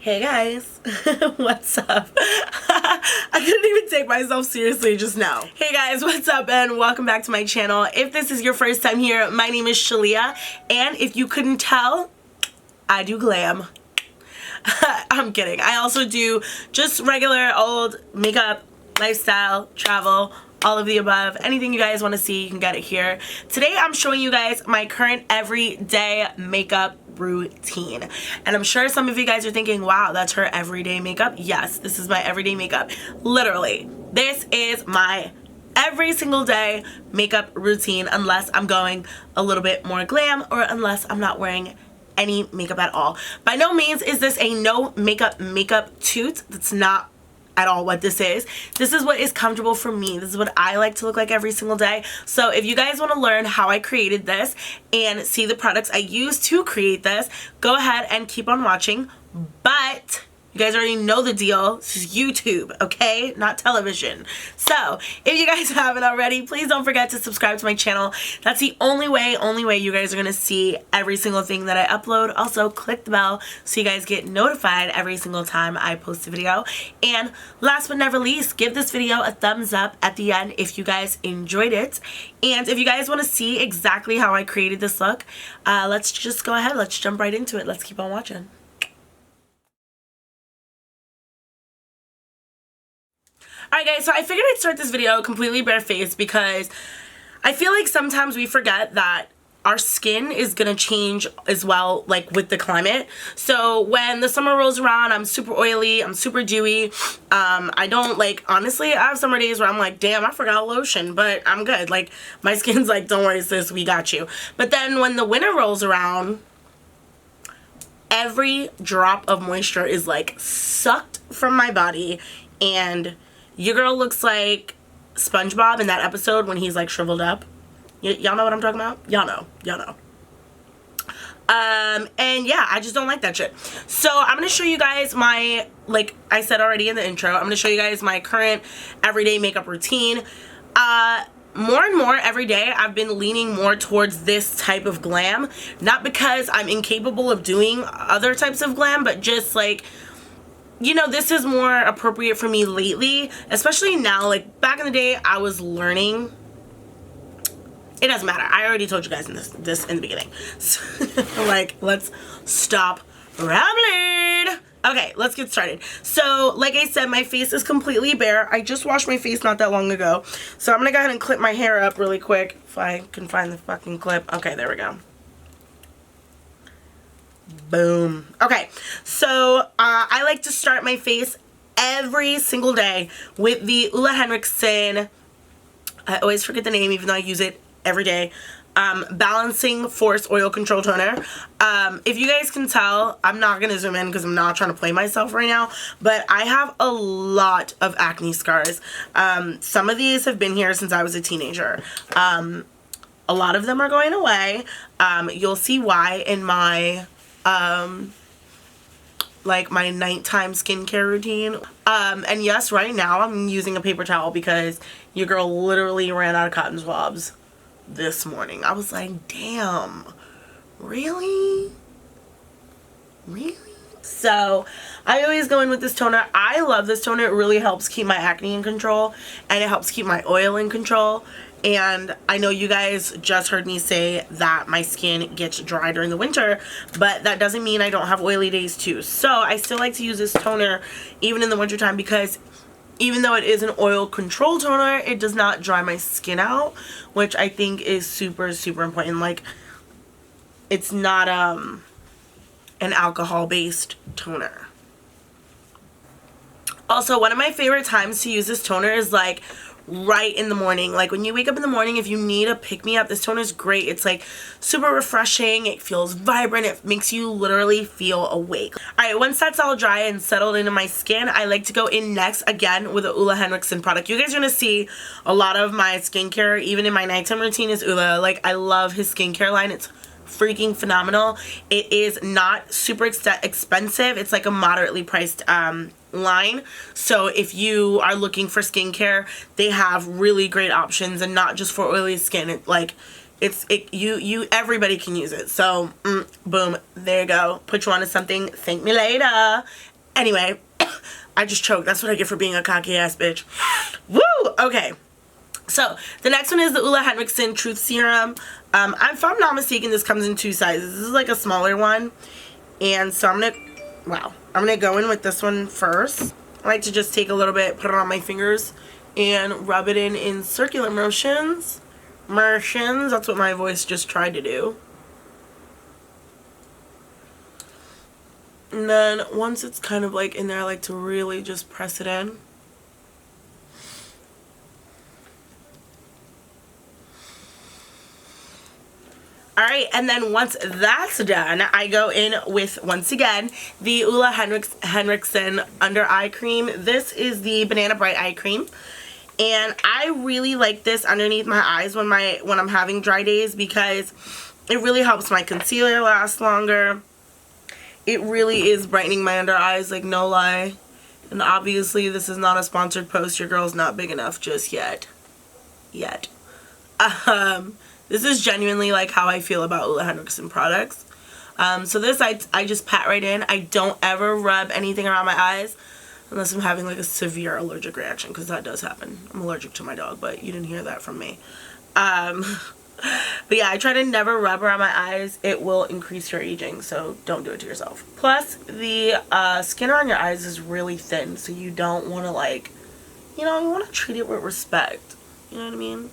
Hey guys, what's up? I couldn't even take myself seriously just now. Hey guys, what's up and welcome back to my channel. If this is your first time here, my name is Shalia, and if you couldn't tell, I do glam. I'm kidding. I also do just regular old makeup, lifestyle, travel, all of the above. Anything you guys want to see, you can get it here. Today I'm showing you guys my current everyday makeup routine, and I'm sure some of you guys are thinking, wow, that's her everyday makeup. Yes, this is my everyday makeup. Literally, this is my every single day makeup routine, unless I'm going a little bit more glam or unless I'm not wearing any makeup at all. By no means is this a no makeup toot. That's not at all what this is. This is what is comfortable for me. This is what I like to look like every single day. So if you guys want to learn how I created this and see the products I use to create this, go ahead and keep on watching. But you guys already know the deal. This is YouTube, okay? Not television. So if you guys haven't already, please don't forget to subscribe to my channel. That's the only way you guys are gonna see every single thing that I upload. Also, click the bell so you guys get notified every single time I post a video. And last but never least, give this video a thumbs up at the end if you guys enjoyed it. And if you guys want to see exactly how I created this look, let's just go ahead. Let's jump right into it. Let's keep on watching. Alright guys, so I figured I'd start this video completely barefaced because I feel like sometimes we forget that our skin is gonna change as well, like with the climate. So when the summer rolls around, I'm super oily, I'm super dewy. I don't, like, honestly, I have summer days where I'm like, damn, I forgot lotion, but I'm good. Like, my skin's like, don't worry sis, we got you. But then when the winter rolls around, every drop of moisture is like sucked from my body, and your girl looks like SpongeBob in that episode when he's like shriveled up. Y'all know what I'm talking about? Y'all know. And yeah, I just don't like that shit. So I'm going to show you guys my, like I said already in the intro, I'm going to show you guys my current everyday makeup routine. More and more every day, I've been leaning more towards this type of glam. Not because I'm incapable of doing other types of glam, but just like, you know, this is more appropriate for me lately, especially now. Like, back in the day, I was learning. It doesn't matter. I already told you guys in this in the beginning. So, like, let's stop rambling. Okay, let's get started. So, like I said, my face is completely bare. I just washed my face not that long ago. So, I'm going to go ahead and clip my hair up really quick. If I can find the fucking clip. Okay, there we go. Boom. Okay, so I like to start my face every single day with the Henriksen, I always forget the name even though I use it every day, Balancing Force Oil Control Toner. If you guys can tell, I'm not going to zoom in because I'm not trying to play myself right now, but I have a lot of acne scars. Some of these have been here since I was a teenager. A lot of them are going away. You'll see why in my like my nighttime skincare routine. And yes, right now I'm using a paper towel because your girl literally ran out of cotton swabs this morning. I was like, damn, really? Really? So I always go in with this toner. I love this toner. It really helps keep my acne in control, and it helps keep my oil in control. And I know you guys just heard me say that my skin gets dry during the winter, but that doesn't mean I don't have oily days too. So I still like to use this toner even in the wintertime because even though it is an oil control toner, it does not dry my skin out, which I think is super, super important. Like, it's not an alcohol-based toner. Also, one of my favorite times to use this toner is like right in the morning. Like when you wake up in the morning, if you need a pick-me-up, this toner is great. It's like super refreshing. It feels vibrant. It makes you literally feel awake. Alright, once that's all dry and settled into my skin, I like to go in next again with the Henriksen product. You guys are going to see a lot of my skincare, even in my nighttime routine, is Like, I love his skincare line. It's freaking phenomenal. It is not super expensive. It's like a moderately priced line. So if you are looking for skincare, they have really great options, and not just for oily skin. Like, Everybody can use it. So, boom, there you go. Put you onto something. Thank me later. Anyway, I just choked. That's what I get for being a cocky ass bitch. Woo! Okay. So, the next one is the Ole Henriksen Truth Serum. If I'm not mistaken, this comes in 2 sizes. This is like a smaller one. And so I'm gonna go in with this one first. I like to just take a little bit, put it on my fingers, and rub it in circular motions. That's what my voice just tried to do. And then once it's kind of like in there, I like to really just press it in. Alright, and then once that's done, I go in with, once again, the Ole Henriksen Under Eye Cream. This is the Banana Bright Eye Cream. And I really like this underneath my eyes when I'm having dry days, because it really helps my concealer last longer. It really is brightening my under eyes, like no lie. And obviously this is not a sponsored post. Your girl's not big enough just yet. This is genuinely like how I feel about Ole Henriksen products. So this I just pat right in. I don't ever rub anything around my eyes unless I'm having like a severe allergic reaction, because that does happen. I'm allergic to my dog, but you didn't hear that from me. But yeah, I try to never rub around my eyes. It will increase your aging, so don't do it to yourself. Plus, the skin around your eyes is really thin, so you don't want to, like, you know, you want to treat it with respect. You know what I mean?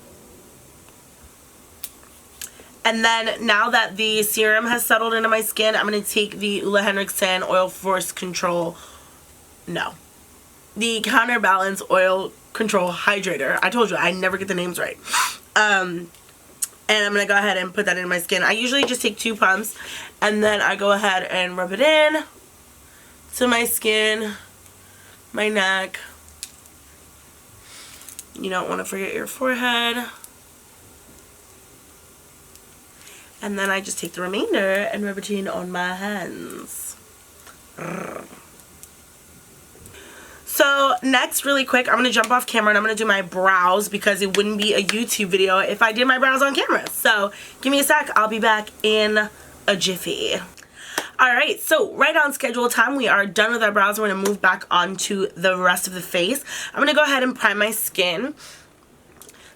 And then, now that the serum has settled into my skin, I'm going to take the Ole Henriksen Oil Force Control, the Counterbalance Oil Control Hydrator. I told you, I never get the names right. And I'm going to go ahead and put that in my skin. I usually just take 2 pumps, and then I go ahead and rub it in to my skin, my neck. You don't want to forget your forehead. And then I just take the remainder and rub it in on my hands. So next, really quick, I'm going to jump off camera and I'm going to do my brows, because it wouldn't be a YouTube video if I did my brows on camera. So give me a sec. I'll be back in a jiffy. Alright, so right on schedule time, we are done with our brows. We're going to move back onto the rest of the face. I'm going to go ahead and prime my skin.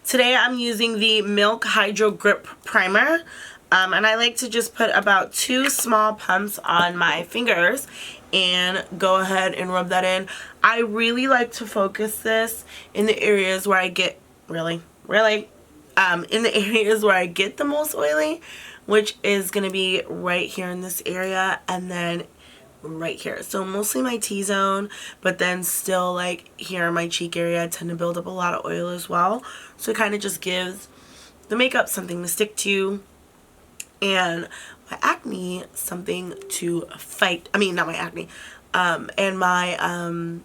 Today I'm using the Milk Hydro Grip Primer. And I like to just put about 2 small pumps on my fingers and go ahead and rub that in. I really like to focus this in the areas where I get, in the areas where I get the most oily, which is going to be right here in this area and then right here. So mostly my T-zone, but then still like here in my cheek area I tend to build up a lot of oil as well. So it kind of just gives the makeup something to stick to, and my acne something to fight. I mean, not my acne. And my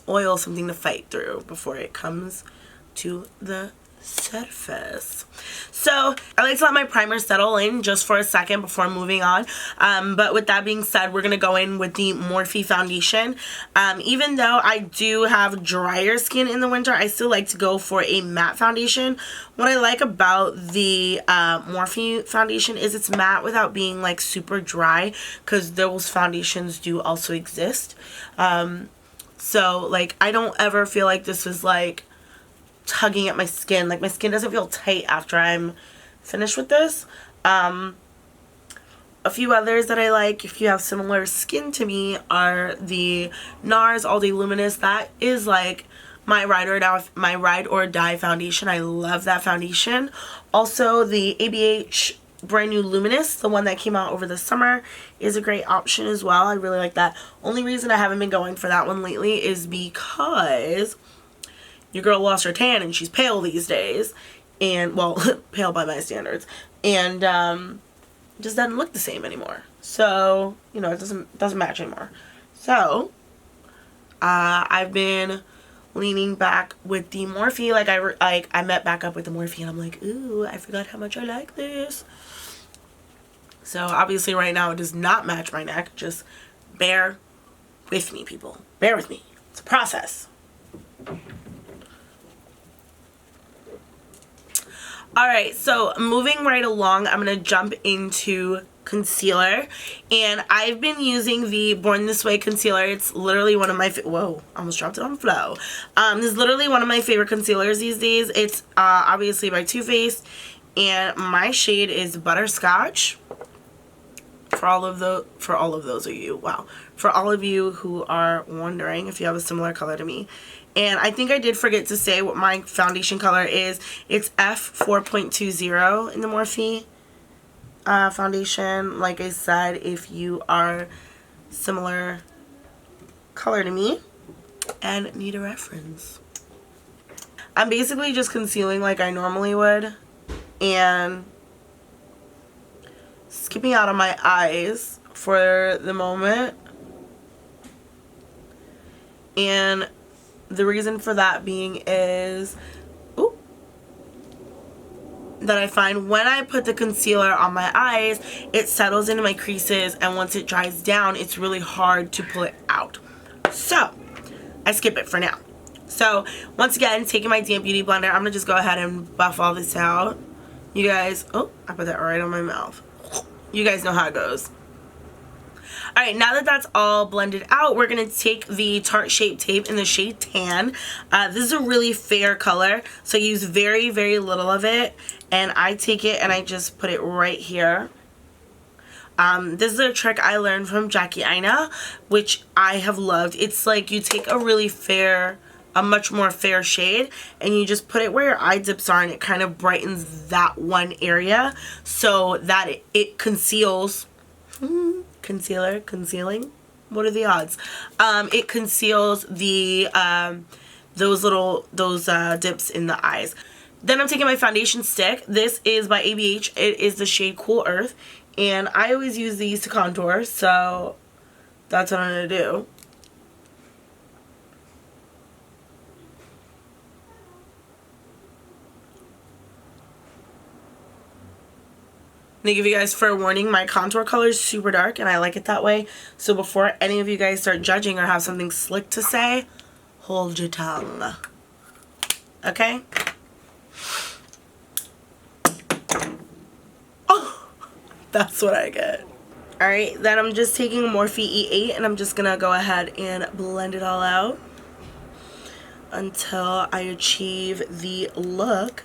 oil something to fight through before it comes to the surface. So I like to let my primer settle in just for a second before moving on. But with that being said, we're going to go in with the Morphe foundation. Even though I do have drier skin in the winter, I still like to go for a matte foundation. What I like about the Morphe foundation is it's matte without being like super dry, because those foundations do also exist. So like I don't ever feel like this is like tugging at my skin. Like my skin doesn't feel tight after I'm finished with this. A few others that I like, if you have similar skin to me, are the NARS All Day Luminous. That is like my ride or die foundation. I love that foundation. Also the ABH Brand New Luminous, the one that came out over the summer, is a great option as well. I really like that. Only reason I haven't been going for that one lately is because your girl lost her tan and she's pale these days, and well, pale by my standards, and just doesn't look the same anymore. So you know, it doesn't match anymore. So I've been leaning back with the Morphe. I met back up with the Morphe and I'm like, ooh, I forgot how much I like this. So obviously right now it does not match my neck. Just bear with me, people. Bear with me. It's a process. Alright, so moving right along, I'm going to jump into concealer, and I've been using the Born This Way concealer. It's literally one of my whoa, almost dropped it on the floor. This is literally one of my favorite concealers these days. It's obviously by Too Faced, and my shade is Butterscotch. For all of those of you, wow, for all of you who are wondering if you have a similar color to me. And I think I did forget to say what my foundation color is. It's F4.20 in the Morphe foundation. Like I said, if you are similar color to me and need a reference. I'm basically just concealing like I normally would and skipping out on my eyes for the moment. And the reason for that being is that I find when I put the concealer on my eyes, it settles into my creases, and once it dries down, it's really hard to pull it out. So I skip it for now. So once again, taking my damp beauty blender, I'm gonna just go ahead and buff all this out. You guys, oh, I put that right on my mouth. You guys know how it goes. Alright, now that that's all blended out, we're going to take the Tarte Shape Tape in the shade Tan. This is a really fair color, so I use very, very little of it. And I take it and I just put it right here. This is a trick I learned from Jackie Aina, which I have loved. It's like you take a really fair, a much more fair shade, and you just put it where your eye dips are, and it kind of brightens that one area so that it conceals. Concealing, what are the odds? It conceals the those dips in the eyes. Then I'm taking my foundation stick. This is by ABH. It is the shade Cool Earth, and I always use these to contour, so that's what I'm gonna do. To give you guys fair warning, my contour color is super dark and I like it that way. So before any of you guys start judging or have something slick to say, hold your tongue. Okay? Oh, that's what I get. Alright, then I'm just taking Morphe E8 and I'm just gonna go ahead and blend it all out until I achieve the look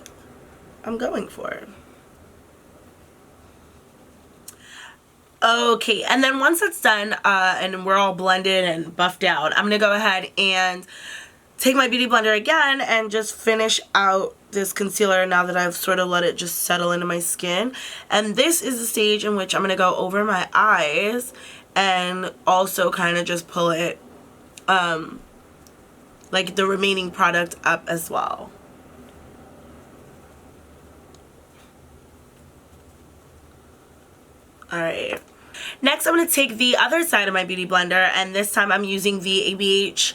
I'm going for. Okay, and then once that's done and we're all blended and buffed out, I'm going to go ahead and take my beauty blender again and just finish out this concealer now that I've sort of let it just settle into my skin. And this is the stage in which I'm going to go over my eyes and also kind of just pull it, like the remaining product up as well. Alright. Next, I'm going to take the other side of my beauty blender, and this time I'm using the ABH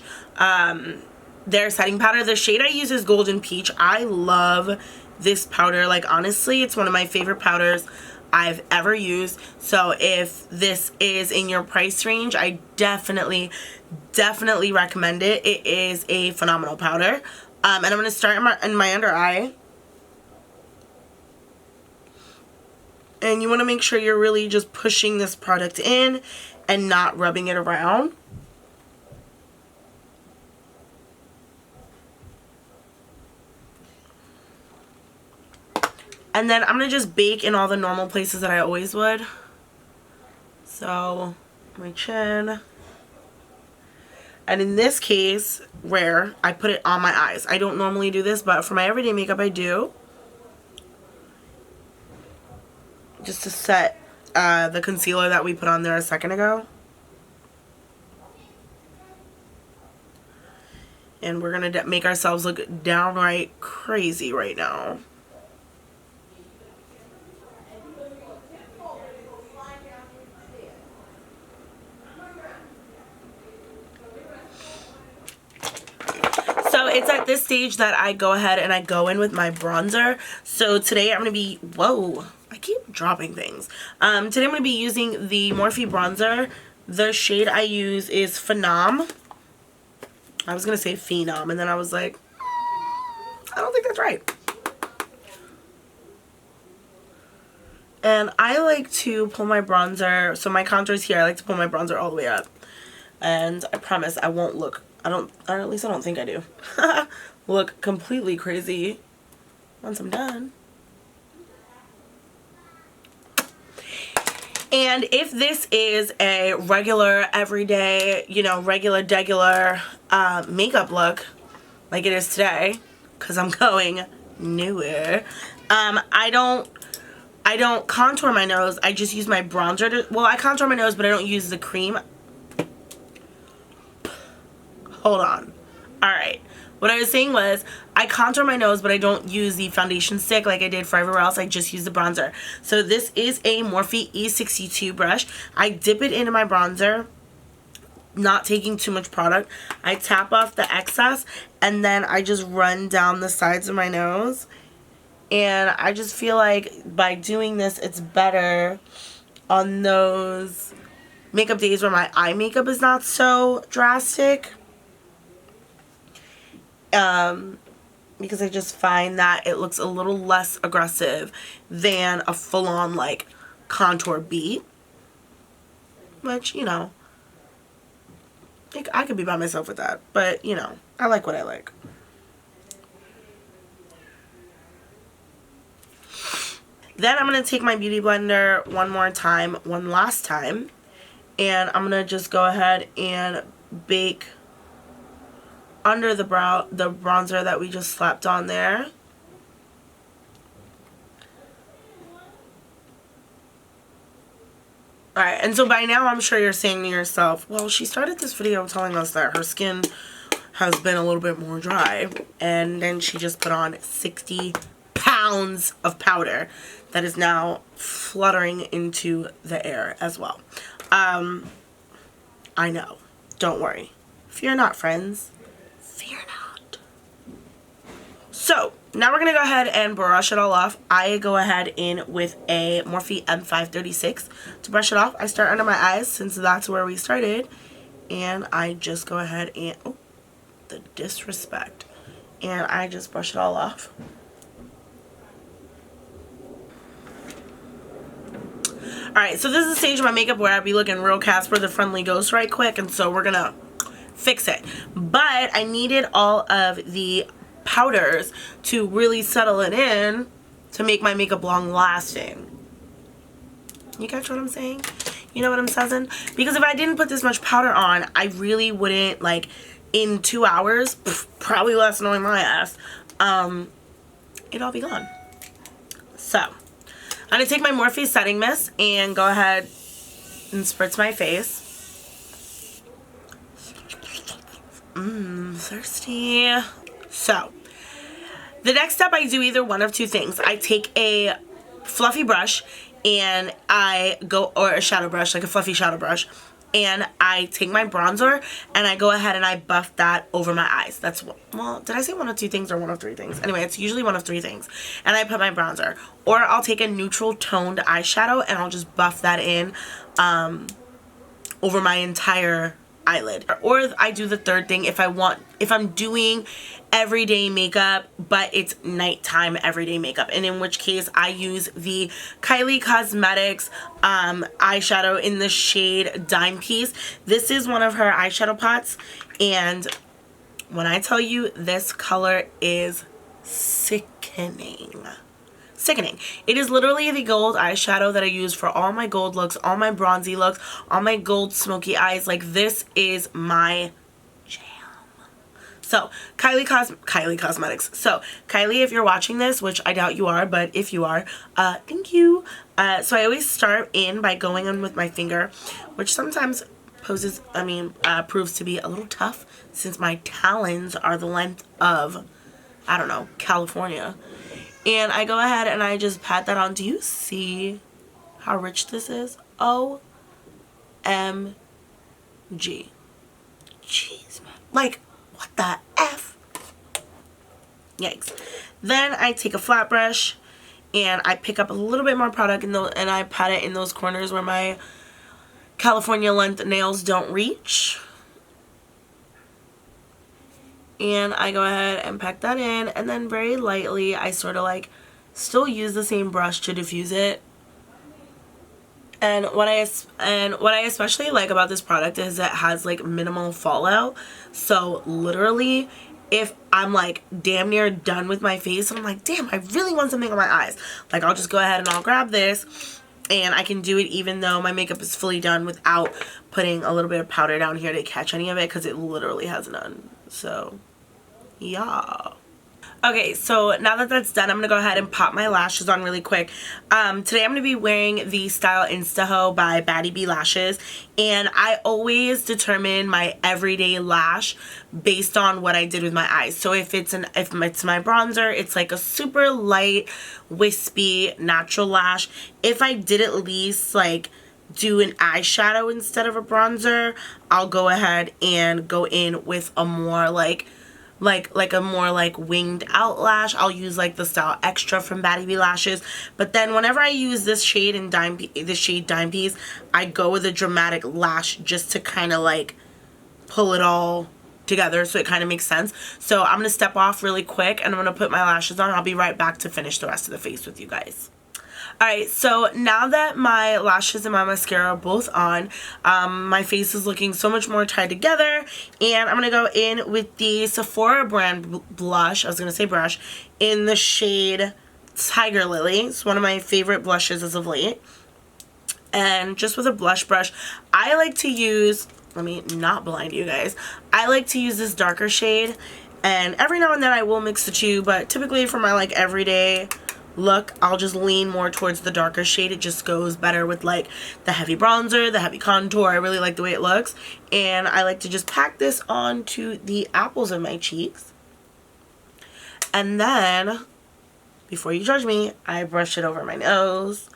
their setting powder. The shade I use is Golden Peach. I love this powder. Like, honestly, it's one of my favorite powders I've ever used. So if this is in your price range, I definitely recommend it. It is a phenomenal powder. And I'm going to start in my under eye. And you want to make sure you're really just pushing this product in and not rubbing it around. And then I'm going to just bake in all the normal places that I always would. So, my chin. And in this case, where I put it on my eyes. I don't normally do this, but for my everyday makeup I do. Just to set the concealer that we put on there a second ago. And we're going to make ourselves look downright crazy right now. So it's at this stage that I go ahead and I go in with my bronzer. So today I'm going to be, whoa, I keep dropping things. Today I'm going to be using the Morphe bronzer. The shade I use is Phenom. I was going to say Phenom, and then I was like, I don't think that's right. And I like to pull my bronzer, so my contour's here, I like to pull my bronzer all the way up. And I promise I won't look, or at least I don't think I do, look completely crazy once I'm done. And if this is a regular, everyday, you know, regular makeup look, like it is today, because I'm going nowhere, I don't contour my nose. I just use my bronzer to, well, I contour my nose, but I don't use the cream. Hold on. Alright. What I was saying was, I contour my nose, but I don't use the foundation stick like I did for everywhere else. I just use the bronzer. So this is a Morphe E62 brush. I dip it into my bronzer, not taking too much product. I tap off the excess, and then I just run down the sides of my nose. And I just feel like by doing this, it's better on those makeup days where my eye makeup is not so drastic. Because I just find that it looks a little less aggressive than a full-on, like, contour beat. Which, you know, I could be by myself with that. But, you know, I like what I like. Then I'm going to take my Beauty Blender one last time. And I'm going to just go ahead and bake under the bronzer that we just slapped on there. Alright, and so by now I'm sure you're saying to yourself, well, she started this video telling us that her skin has been a little bit more dry, and then she just put on 60 pounds of powder that is now fluttering into the air as well. I know. Don't worry. Fear not, friends. Fear not. So, now we're going to go ahead and brush it all off. I go ahead in with a Morphe M536 to brush it off. I start under my eyes since that's where we started. And I just go ahead and, oh, the disrespect. And I just brush it all off. Alright, so this is the stage of my makeup where I'd be looking real Casper the Friendly Ghost right quick. And so we're going to fix it. But I needed all of the powders to really settle it in to make my makeup long lasting. You catch what I'm saying? You know what I'm saying? Because if I didn't put this much powder on, I really wouldn't, like, in 2 hours, probably less knowing my ass, it'd all be gone. So, I'm going to take my Morphe setting mist and go ahead and spritz my face. Thirsty. So, the next step I do either one of two things. I take a fluffy brush and I go, or a shadow brush, like a fluffy shadow brush, and I take my bronzer and I go ahead and I buff that over my eyes. That's, well, did I say one of two things or one of three things? Anyway, it's usually one of three things. And I put my bronzer. Or I'll take a neutral toned eyeshadow and I'll just buff that in over my entire eyelid. Or I do the third thing if I'm doing everyday makeup but it's nighttime everyday makeup, and in which case I use the Kylie Cosmetics eyeshadow in the shade Dime Piece. This is one of her eyeshadow pots, and when I tell you this color is sickening. Sickening. It is literally the gold eyeshadow that I use for all my gold looks, all my bronzy looks, all my gold smoky eyes. Like, this is my jam. So, Kylie Cosmetics. So, Kylie, if you're watching this, which I doubt you are, but if you are, thank you. So, I always start in by going in with my finger, which sometimes proves to be a little tough since my talons are the length of, I don't know, California. And I go ahead and I just pat that on. Do you see how rich this is? OMG. Jeez, man. Like, what the F? Yikes. Then I take a flat brush and I pick up a little bit more product and I pat it in those corners where my California length nails don't reach. And I go ahead and pack that in, and then very lightly I sort of like still use the same brush to diffuse it, And what I especially like about this product is it has like minimal fallout. So literally, if I'm like damn near done with my face and I'm like, damn, I really want something on my eyes, like I'll just go ahead and I'll grab this, and I can do it even though my makeup is fully done without putting a little bit of powder down here to catch any of it, because it literally has none. So yeah. Okay, so now that that's done, I'm going to go ahead and pop my lashes on really quick. Today I'm going to be wearing the style Instahoe by Baddie Lashes, and I always determine my everyday lash based on what I did with my eyes. So if it's my bronzer, it's like a super light, wispy, natural lash. If I did at least like do an eyeshadow instead of a bronzer, I'll go ahead and go in with a more like a more like winged out lash. I'll use like the style Extra from Baddie Lashes. But then whenever I use this shade in Dime Piece, I go with a dramatic lash just to kind of like pull it all together so it kind of makes sense. So I'm going to step off really quick and I'm going to put my lashes on. I'll be right back to finish the rest of the face with you guys. Alright, so now that my lashes and my mascara are both on, my face is looking so much more tied together, and I'm going to go in with the Sephora brand blush, I was going to say brush, in the shade Tiger Lily. It's one of my favorite blushes as of late. And just with a blush brush, I like to use, let me not blind you guys, I like to use this darker shade, and every now and then I will mix the two, but typically for my like everyday look, I'll just lean more towards the darker shade. It just goes better with like the heavy bronzer, the heavy contour. I really like the way it looks, and I like to just pack this onto the apples of my cheeks, and then before you judge me, I brush it over my nose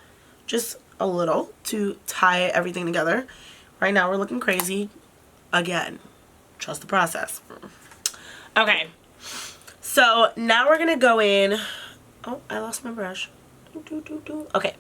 just a little to tie everything together. Right now we're looking crazy again. Trust the process. Okay, so now we're gonna go in. Oh, I lost my brush. Okay.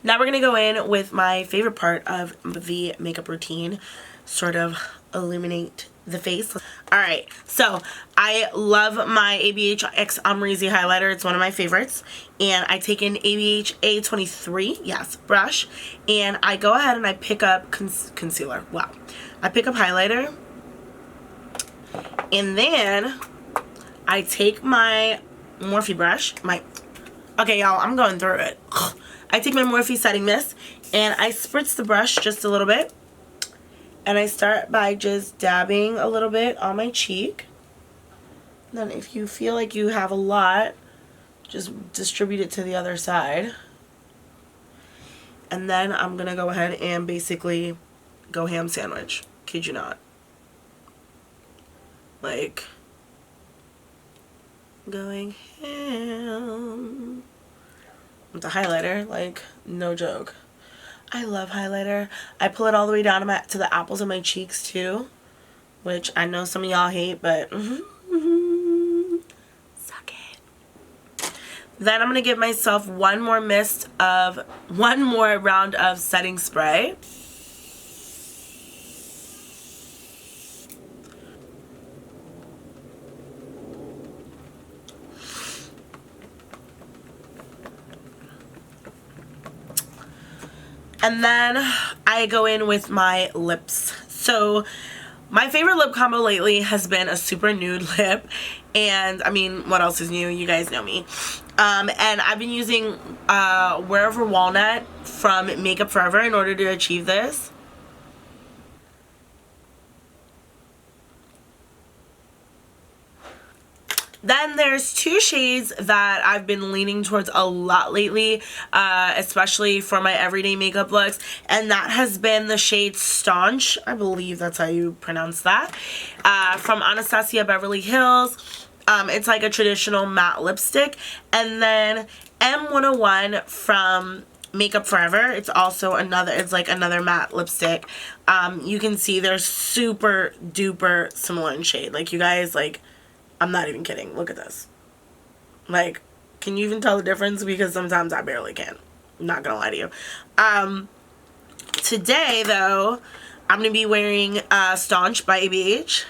Now we're going to go in with my favorite part of the makeup routine. Sort of illuminate the face. Alright, so I love my ABH X Amrezy highlighter. It's one of my favorites. And I take an ABH A23, yes, brush. And I go ahead and I pick up concealer. Wow. I pick up highlighter. And then I take my Morphe brush, okay y'all, I'm going through it. I take my Morphe setting mist and I spritz the brush just a little bit, and I start by just dabbing a little bit on my cheek. Then if you feel like you have a lot, just distribute it to the other side, and then I'm gonna go ahead and basically go ham sandwich. Kid you not. Like, going ham with the highlighter, like, no joke. I love highlighter. I pull it all the way down to the apples of my cheeks too, which I know some of y'all hate, but suck it. Then I'm gonna give myself one more round of setting spray. And then I go in with my lips. So my favorite lip combo lately has been a super nude lip. And I mean, what else is new? You guys know me. And I've been using Wherever Walnut from Makeup Forever in order to achieve this. Then there's two shades that I've been leaning towards a lot lately, especially for my everyday makeup looks, and that has been the shade Staunch, I believe that's how you pronounce that, from Anastasia Beverly Hills. It's like a traditional matte lipstick. And then M101 from Makeup Forever. It's also like another matte lipstick. You can see they're super duper similar in shade. Like, you guys, like, I'm not even kidding. Look at this. Like, can you even tell the difference? Because sometimes I barely can. I'm not gonna lie to you. Today, though, I'm gonna be wearing Staunch by ABH.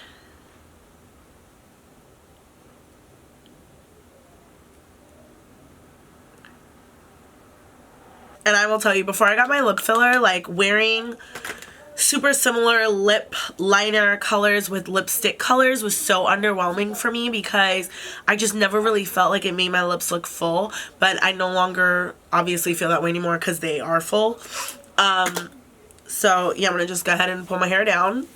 And I will tell you, before I got my lip filler, like wearing super similar lip liner colors with lipstick colors was so underwhelming for me because I just never really felt like it made my lips look full. But I no longer obviously feel that way anymore because they are full. So yeah, I'm gonna just go ahead and pull my hair down.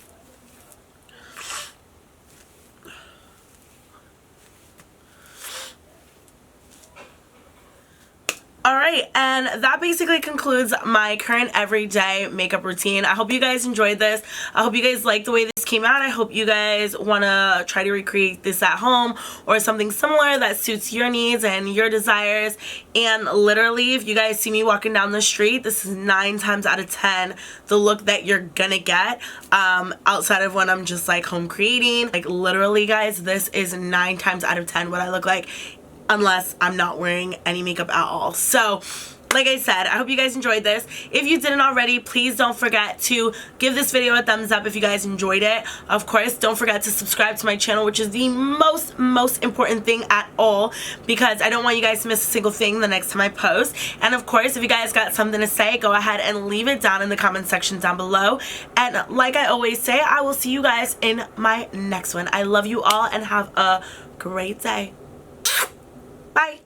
Alright, and that basically concludes my current everyday makeup routine. I hope you guys enjoyed this. I hope you guys like the way this came out. I hope you guys want to try to recreate this at home or something similar that suits your needs and your desires. And literally, if you guys see me walking down the street, this is 9 times out of 10 the look that you're gonna get, outside of when I'm just like home creating. Like literally, guys, this is 9 times out of 10 what I look like, unless I'm not wearing any makeup at all. So, like I said, I hope you guys enjoyed this. If you didn't already, please don't forget to give this video a thumbs up if you guys enjoyed it. Of course, don't forget to subscribe to my channel, which is the most important thing at all, because I don't want you guys to miss a single thing the next time I post. And of course, if you guys got something to say, go ahead and leave it down in the comment section down below. And like I always say, I will see you guys in my next one. I love you all and have a great day. Bye.